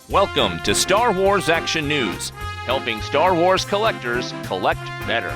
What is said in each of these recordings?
Welcome to Star Wars Action News, helping Star Wars collectors collect better.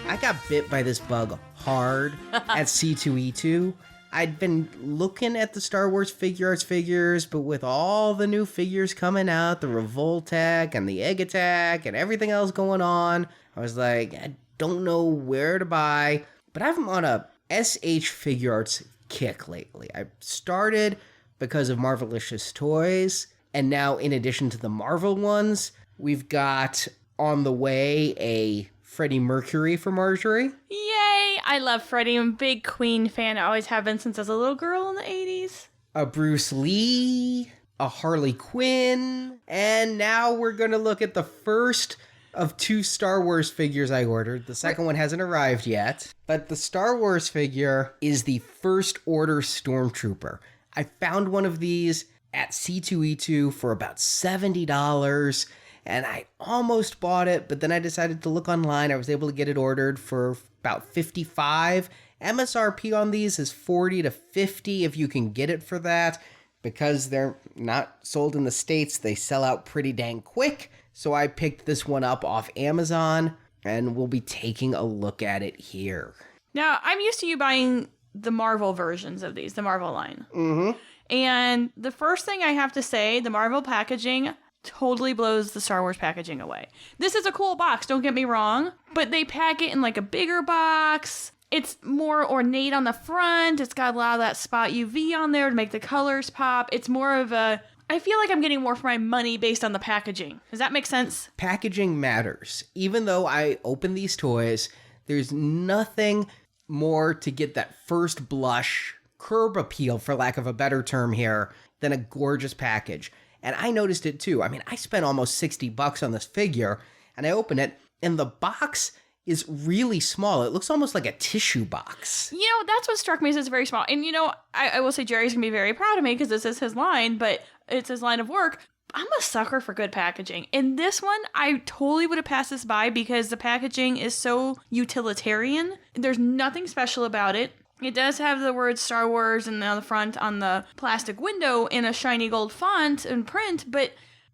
I got bit by this bug hard at C2E2. I'd been looking at the Star Wars Figuarts figures, but with all the new figures coming out, the Revoltech and the Egg Attack and everything else going on, I was like, I don't know where to buy. But I'm on a SH Figuarts kick lately. I started because of Marvelicious Toys, and now in addition to the Marvel ones, we've got on the way a Freddie Mercury for Marjorie. Yay! I love Freddie. I'm a big Queen fan. I always have been since I was a little girl in the 80s. A Bruce Lee, a Harley Quinn, and now we're going to look at the first of 2 Star Wars figures I ordered. The second one hasn't arrived yet, but the Star Wars figure is the First Order Stormtrooper. I found one of these at C2E2 for about $70, and I almost bought it, but then I decided to look online. I was able to get it ordered for about $55. MSRP on these is $40 to $50 if you can get it for that. Because they're not sold in the States, they sell out pretty dang quick. So I picked this one up off Amazon, and we'll be taking a look at it here. Now, I'm used to you buying the Marvel versions of these, the Marvel line. Mm-hmm. And the first thing I have to say, the Marvel packaging totally blows the Star Wars packaging away. This is a cool box, don't get me wrong, but they pack it in like a bigger box. It's more ornate on the front. It's got a lot of that spot UV on there to make the colors pop. It's more of a... I feel like I'm getting more for my money based on the packaging. Does that make sense? Packaging matters. Even though I open these toys, there's nothing more to get that first blush curb appeal, for lack of a better term here, than a gorgeous package. And I noticed it too. I mean, I spent almost $60 on this figure, and I open it, and the box is really small. It looks almost like a tissue box. You know, that's what struck me as it's very small. And, you know, I will say Jerry's going to be very proud of me because this is his line, but it's his line of work. I'm a sucker for good packaging. In this one, I totally would have passed this by because the packaging is so utilitarian. There's nothing special about it. It does have the word Star Wars and on the front on the plastic window in a shiny gold font and print, but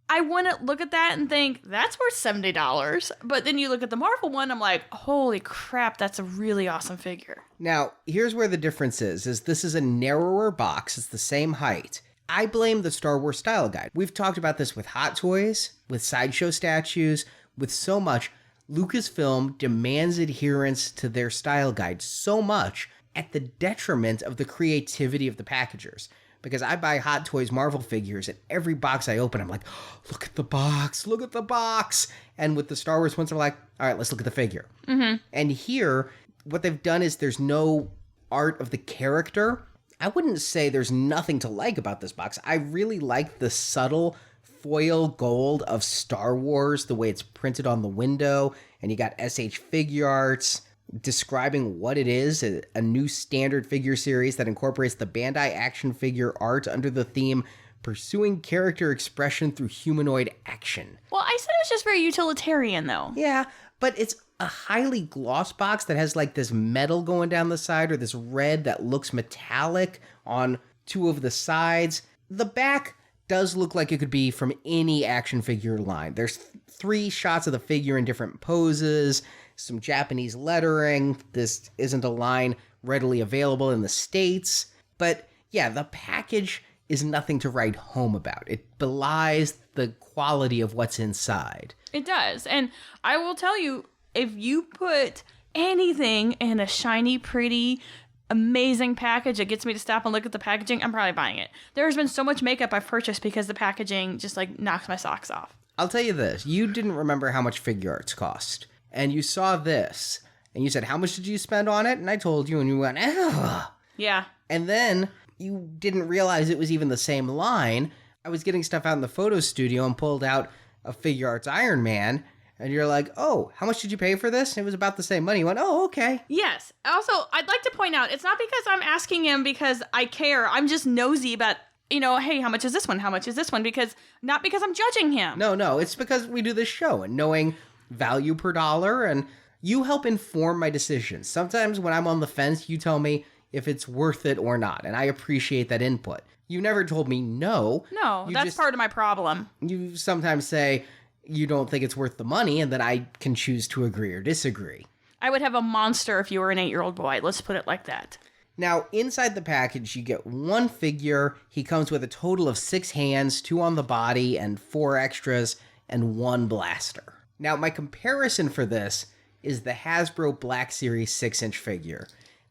I wouldn't look at that and think, that's worth $70. But then you look at the Marvel one, I'm like, holy crap, that's a really awesome figure. Now, here's where the difference is this is a narrower box. It's the same height. I blame the Star Wars style guide. We've talked about this with Hot Toys, with Sideshow statues, with so much. Lucasfilm demands adherence to their style guide so much at the detriment of the creativity of the packagers. Because I buy Hot Toys Marvel figures, and every box I open, I'm like, oh, look at the box, look at the box. And with the Star Wars ones, I'm like, all right, let's look at the figure. Mm-hmm. And here, what they've done is there's no art of the character. I wouldn't say there's nothing to like about this box. I really like the subtle foil gold of Star Wars, the way it's printed on the window, and you got SH Figuarts describing what it is, a new standard figure series that incorporates the Bandai action figure art under the theme Pursuing Character Expression Through Humanoid Action. Well, I said it was just very utilitarian, though. Yeah, but it's a highly gloss box that has like this metal going down the side or this red that looks metallic on 2 of the sides. The back does look like it could be from any action figure line. There's 3 shots of the figure in different poses, some Japanese lettering. This isn't a line readily available in the States. But yeah, the package is nothing to write home about. It belies the quality of what's inside. It does. And I will tell you, if you put anything in a shiny, pretty, amazing package that gets me to stop and look at the packaging, I'm probably buying it. There's been so much makeup I've purchased because the packaging just like knocks my socks off. I'll tell you this. You didn't remember how much Figuarts cost. And you saw this. And you said, how much did you spend on it? And I told you, and you went, ugh. Yeah. And then you didn't realize it was even the same line. I was getting stuff out in the photo studio and pulled out a Figuarts Iron Man. And you're like, oh, how much did you pay for this? And it was about the same money. You went, oh, okay. Yes. Also, I'd like to point out, it's not because I'm asking him because I care. I'm just nosy about, you know, hey, how much is this one? How much is this one? Not because I'm judging him. No. It's because we do this show and knowing value per dollar. And you help inform my decisions. Sometimes when I'm on the fence, you tell me if it's worth it or not. And I appreciate that input. You never told me no. No, You that's just- part of my problem. You sometimes say you don't think it's worth the money, and then I can choose to agree or disagree. I would have a monster if you were an 8-year-old boy. Let's put it like that. Now, inside the package, you get one figure. He comes with a total of 6 hands, 2 on the body, and 4 extras, and 1 blaster. Now, my comparison for this is the Hasbro Black Series 6-inch figure,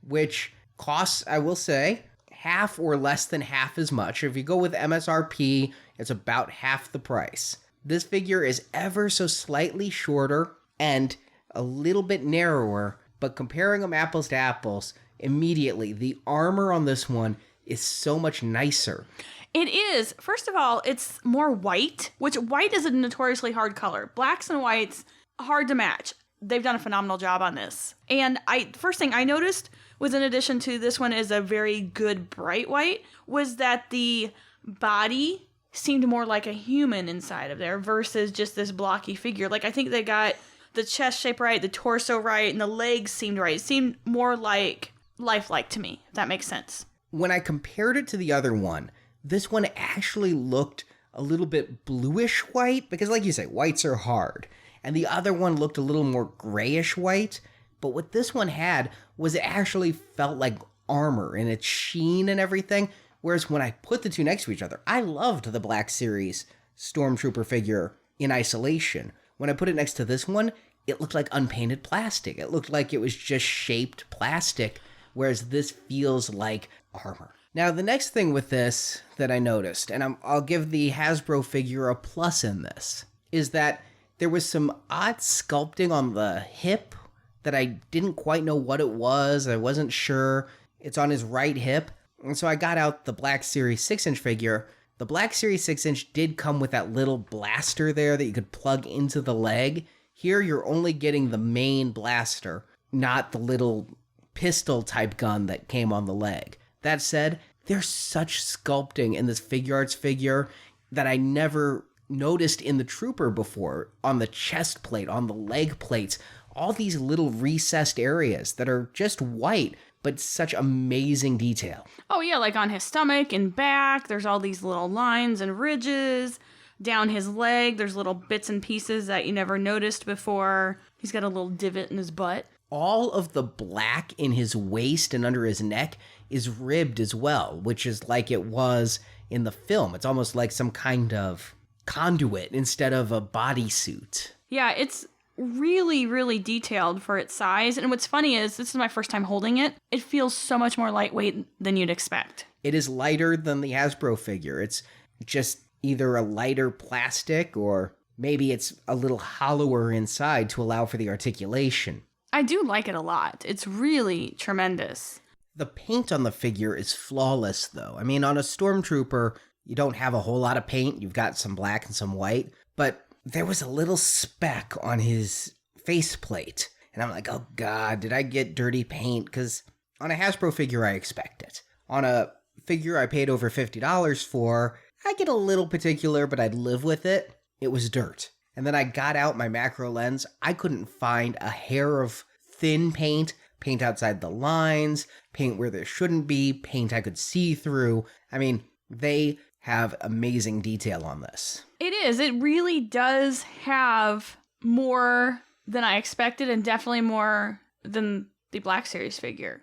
which costs, I will say, half or less than half as much. If you go with MSRP, it's about half the price. This figure is ever so slightly shorter and a little bit narrower, but comparing them apples to apples, immediately, the armor on this one is so much nicer. It is. First of all, it's more white, which white is a notoriously hard color. Blacks and whites, hard to match. They've done a phenomenal job on this. And first thing I noticed was, in addition to this one is a very good bright white, was that the body seemed more like a human inside of there versus just this blocky figure. Like, I think they got the chest shape right, the torso right, and the legs seemed right. It seemed more like lifelike to me, if that makes sense. When I compared it to the other one, this one actually looked a little bit bluish white, because like you say, whites are hard. And the other one looked a little more grayish white. But what this one had was it actually felt like armor and its sheen and everything. Whereas when I put the two next to each other, I loved the Black Series Stormtrooper figure in isolation. When I put it next to this one, it looked like unpainted plastic. It looked like it was just shaped plastic, whereas this feels like armor. Now, the next thing with this that I noticed, and I'll give the Hasbro figure a plus in this, is that there was some odd sculpting on the hip that I didn't quite know what it was. I wasn't sure. It's on his right hip. And so I got out the Black Series 6-inch figure. The Black Series 6-inch did come with that little blaster there that you could plug into the leg. Here, you're only getting the main blaster, not the little pistol-type gun that came on the leg. That said, there's such sculpting in this Figuarts figure that I never noticed in the Trooper before, on the chest plate, on the leg plates, all these little recessed areas that are just white, but such amazing detail. Oh yeah, like on his stomach and back, there's all these little lines and ridges. Down his leg, there's little bits and pieces that you never noticed before. He's got a little divot in his butt. All of the black in his waist and under his neck is ribbed as well, which is like it was in the film. It's almost like some kind of conduit instead of a bodysuit. Yeah, it's really, really detailed for its size. And what's funny is, this is my first time holding it. It feels so much more lightweight than you'd expect. It is lighter than the Hasbro figure. It's just either a lighter plastic or maybe it's a little hollower inside to allow for the articulation. I do like it a lot. It's really tremendous. The paint on the figure is flawless, though. I mean, on a Stormtrooper, you don't have a whole lot of paint. You've got some black and some white. But there was a little speck on his faceplate. And I'm like, oh God, did I get dirty paint? Because on a Hasbro figure, I expect it. On a figure I paid over $50 for, I get a little particular, but I'd live with it. It was dirt. And then I got out my macro lens. I couldn't find a hair of thin paint outside the lines, paint where there shouldn't be, paint I could see through. I mean, they have amazing detail on this. It is. It really does have more than I expected, and definitely more than the Black Series figure.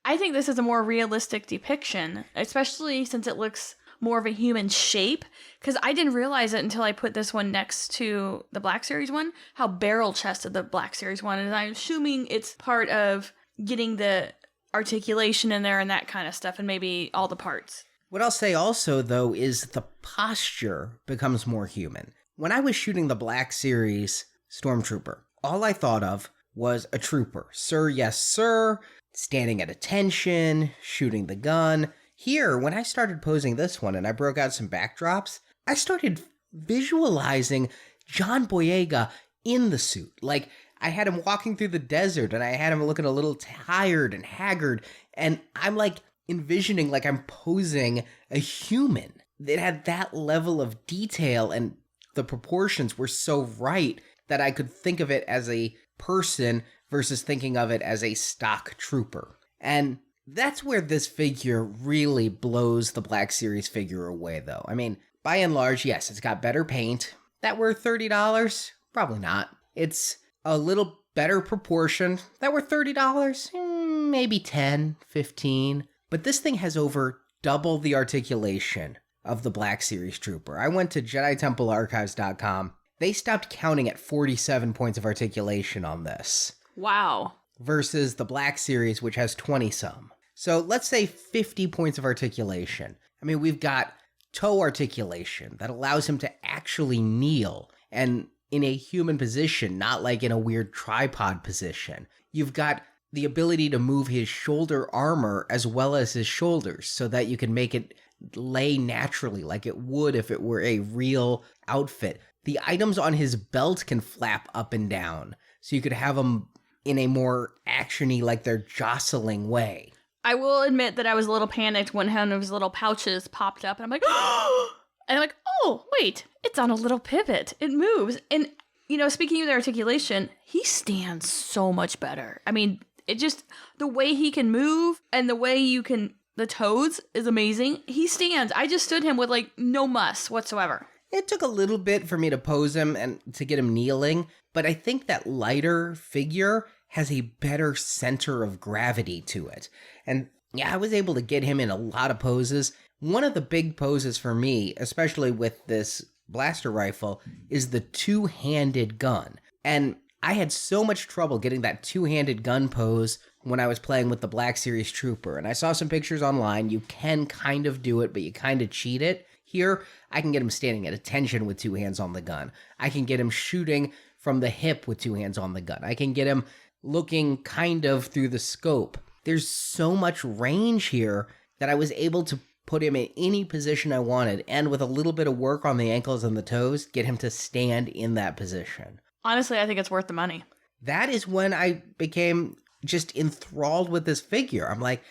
I think this is a more realistic depiction, especially since it looks more of a human shape, because I didn't realize it until I put this one next to the Black Series one, how barrel-chested the Black Series one is. And I'm assuming it's part of getting the articulation in there and that kind of stuff, and maybe all the parts. What I'll say also, though, is the posture becomes more human. When I was shooting the Black Series Stormtrooper, all I thought of was a trooper. Sir, yes, sir, standing at attention, shooting the gun. Here, when I started posing this one and I broke out some backdrops, I started visualizing John Boyega in the suit. Like, I had him walking through the desert and I had him looking a little tired and haggard, and I'm like envisioning like I'm posing a human. It had that level of detail, and the proportions were so right that I could think of it as a person versus thinking of it as a stock trooper. And That's where this figure really blows the Black Series figure away, though. I mean, by and large, yes, it's got better paint. That worth $30? Probably not. It's a little better proportion. That worth $30? Maybe 10, 15. But this thing has over double the articulation of the Black Series Trooper. I went to JediTempleArchives.com. They stopped counting at 47 points of articulation on this. Wow. Versus the Black Series, which has 20-some. So let's say 50 points of articulation. I mean, we've got toe articulation that allows him to actually kneel and in a human position, not like in a weird tripod position. You've got the ability to move his shoulder armor as well as his shoulders so that you can make it lay naturally like it would if it were a real outfit. The items on his belt can flap up and down, so you could have them in a more action-y, like they're jostling way. I will admit that I was a little panicked when one of his little pouches popped up, and I'm like, and I'm like, oh, wait, it's on a little pivot. It moves. And, you know, speaking of the articulation, he stands so much better. I mean, it just, the way he can move and the way you can, the toes is amazing. He stands. I just stood him with, like, no muss whatsoever. It took a little bit for me to pose him and to get him kneeling, but I think that lighter figure has a better center of gravity to it. And yeah, I was able to get him in a lot of poses. One of the big poses for me, especially with this blaster rifle, is the two-handed gun. And I had so much trouble getting that two-handed gun pose when I was playing with the Black Series Trooper. And I saw some pictures online. You can kind of do it, but you kind of cheat it. Here, I can get him standing at attention with two hands on the gun. I can get him shooting from the hip with two hands on the gun. I can get him looking kind of through the scope. There's so much range here that I was able to put him in any position I wanted, and with a little bit of work on the ankles and the toes, get him to stand in that position. Honestly, I think it's worth the money. That is when I became just enthralled with this figure. I'm like,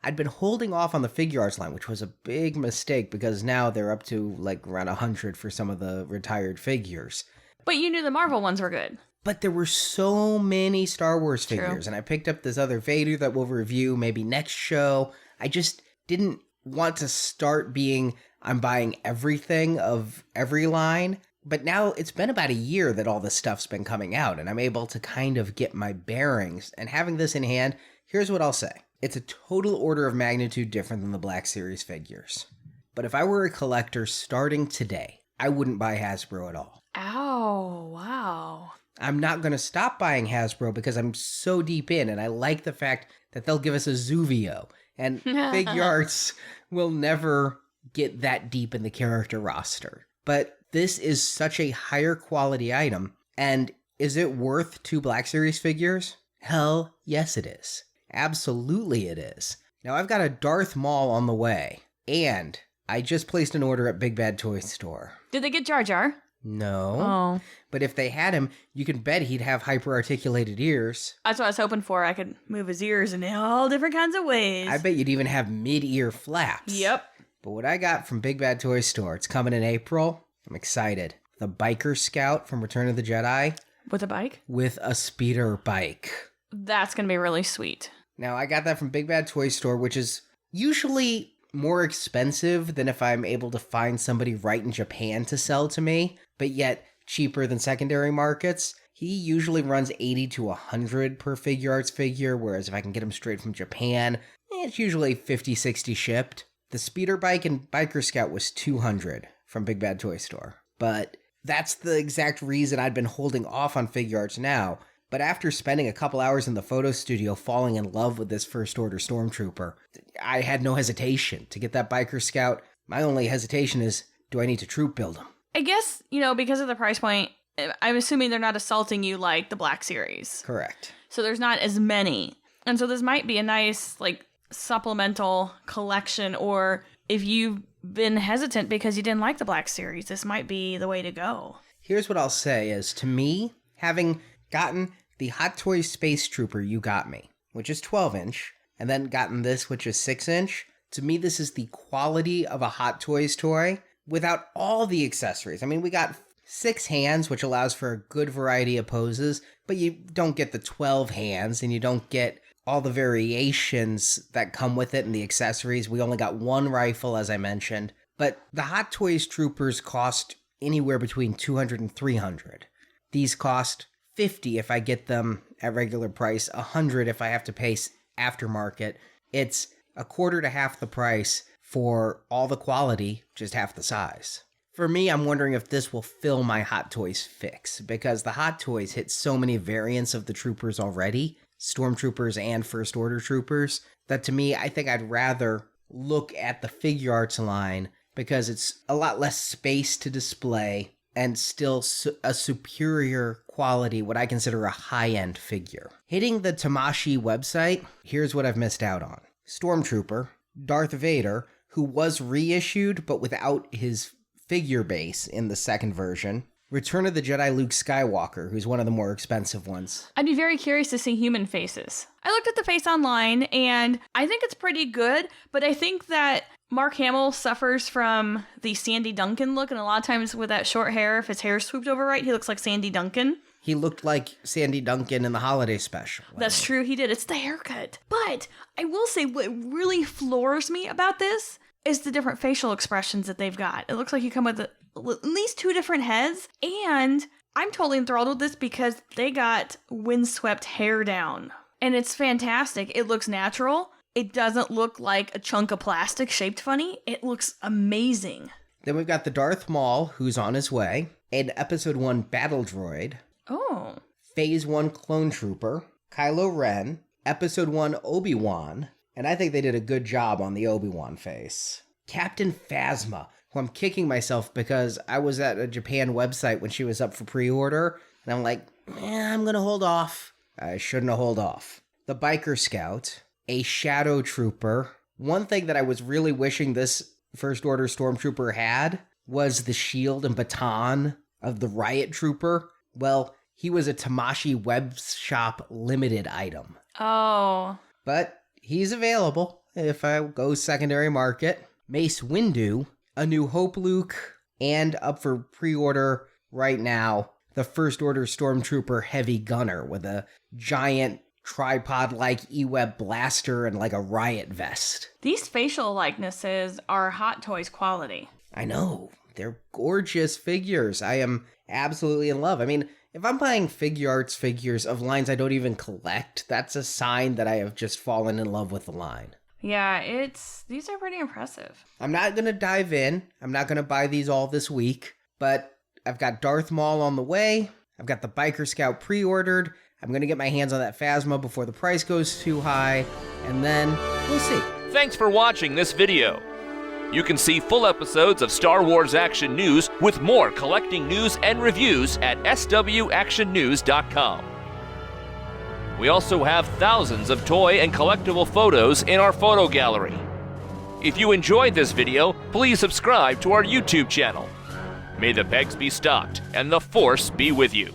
I'd been holding off on the Figuarts line, which was a big mistake because now they're up to like around 100 for some of the retired figures. But you knew the Marvel ones were good. But there were so many Star Wars True. figures, and I picked up this other Vader that we'll review maybe next show. I just didn't want to start being, I'm buying everything of every line. But now it's been about a year that all this stuff's been coming out, and I'm able to kind of get my bearings. And having this in hand, here's what I'll say. It's a total order of magnitude different than the Black Series figures. But if I were a collector starting today, I wouldn't buy Hasbro at all. Oh, wow. I'm not going to stop buying Hasbro because I'm so deep in, and I like the fact that they'll give us a Zuvio, and Figuarts will never get that deep in the character roster. But this is such a higher quality item, and is it worth 2 Black Series figures? Hell, yes it is. Absolutely it is. Now I've got a Darth Maul on the way, and I just placed an order at Big Bad Toy Store. Did they get Jar Jar? No. Oh. But if they had him, you can bet he'd have hyper-articulated ears. That's what I was hoping for. I could move his ears in all different kinds of ways. I bet you'd even have mid-ear flaps. Yep. But what I got from Big Bad Toy Store, it's coming in April. I'm excited. The Biker Scout from Return of the Jedi. With a bike? With a speeder bike. That's going to be really sweet. Now, I got that from Big Bad Toy Store, which is usually more expensive than if I'm able to find somebody right in Japan to sell to me, but yet cheaper than secondary markets. He usually runs 80 to 100 per Figuarts figure, whereas if I can get him straight from Japan, it's usually 50, 60 shipped. The speeder bike and Biker Scout was 200 from Big Bad Toy Store. But that's the exact reason I'd been holding off on Figuarts now. But after spending a couple hours in the photo studio falling in love with this First Order Stormtrooper, I had no hesitation to get that Biker Scout. My only hesitation is, do I need to troop build him? I guess, because of the price point, I'm assuming they're not assaulting you like the Black Series. Correct. So there's not as many. And so this might be a nice, supplemental collection, or if you've been hesitant because you didn't like the Black Series, this might be the way to go. Here's what I'll say is, to me, having gotten the Hot Toys Space Trooper you got me, which is 12-inch, and then gotten this, which is 6-inch, to me this is the quality of a Hot Toys toy without all the accessories. I mean, we got 6 hands, which allows for a good variety of poses, but you don't get the 12 hands, and you don't get all the variations that come with it and the accessories. We only got one rifle, as I mentioned. But the Hot Toys Troopers cost anywhere between $200 and $300. These cost $50 if I get them at regular price, $100 if I have to pay aftermarket. It's a quarter to half the price for all the quality, just half the size. For me, I'm wondering if this will fill my Hot Toys fix, because the Hot Toys hit so many variants of the troopers already, Stormtroopers and First Order Troopers, that to me, I think I'd rather look at the Figuarts line because it's a lot less space to display and still a superior quality, what I consider a high-end figure. Hitting the Tamashii website, here's what I've missed out on. Stormtrooper, Darth Vader, who was reissued but without his figure base in the second version. Return of the Jedi Luke Skywalker, who's one of the more expensive ones. I'd be very curious to see human faces. I looked at the face online, and I think it's pretty good, but I think that Mark Hamill suffers from the Sandy Duncan look, and a lot of times with that short hair, if his hair is swooped over right, he looks like Sandy Duncan. He looked like Sandy Duncan in the holiday special. That's true, he did. It's the haircut. But I will say what really floors me about this is the different facial expressions that they've got. It looks like you come with at least 2 different heads, and I'm totally enthralled with this because they got windswept hair down. And it's fantastic. It looks natural. It doesn't look like a chunk of plastic shaped funny. It looks amazing. Then we've got the Darth Maul, who's on his way, an Episode 1 Battle Droid, Oh. Phase 1 Clone Trooper, Kylo Ren, Episode 1 Obi-Wan, and I think they did a good job on the Obi-Wan face. Captain Phasma, who I'm kicking myself because I was at a Japan website when she was up for pre-order, and I'm like, I'm gonna hold off. I shouldn't have held off. The Biker Scout, a Shadow Trooper. One thing that I was really wishing this First Order Stormtrooper had was the shield and baton of the Riot Trooper. Well, he was a Tamashii web shop limited item. Oh. But he's available if I go secondary market. Mace Windu, A New Hope Luke, and up for pre-order right now, the First Order Stormtrooper Heavy Gunner with a giant tripod-like E-Web blaster and like a riot vest. These facial likenesses are Hot Toys quality. I know. They're gorgeous figures. I am absolutely in love. I mean, if I'm buying Figuarts figures of lines I don't even collect, that's a sign that I have just fallen in love with the line. Yeah, these are pretty impressive. I'm not going to dive in. I'm not going to buy these all this week, but I've got Darth Maul on the way. I've got the Biker Scout pre-ordered. I'm going to get my hands on that Phasma before the price goes too high, and then we'll see. Thanks for watching this video. You can see full episodes of Star Wars Action News with more collecting news and reviews at swactionnews.com. We also have thousands of toy and collectible photos in our photo gallery. If you enjoyed this video, please subscribe to our YouTube channel. May the pegs be stocked and the Force be with you.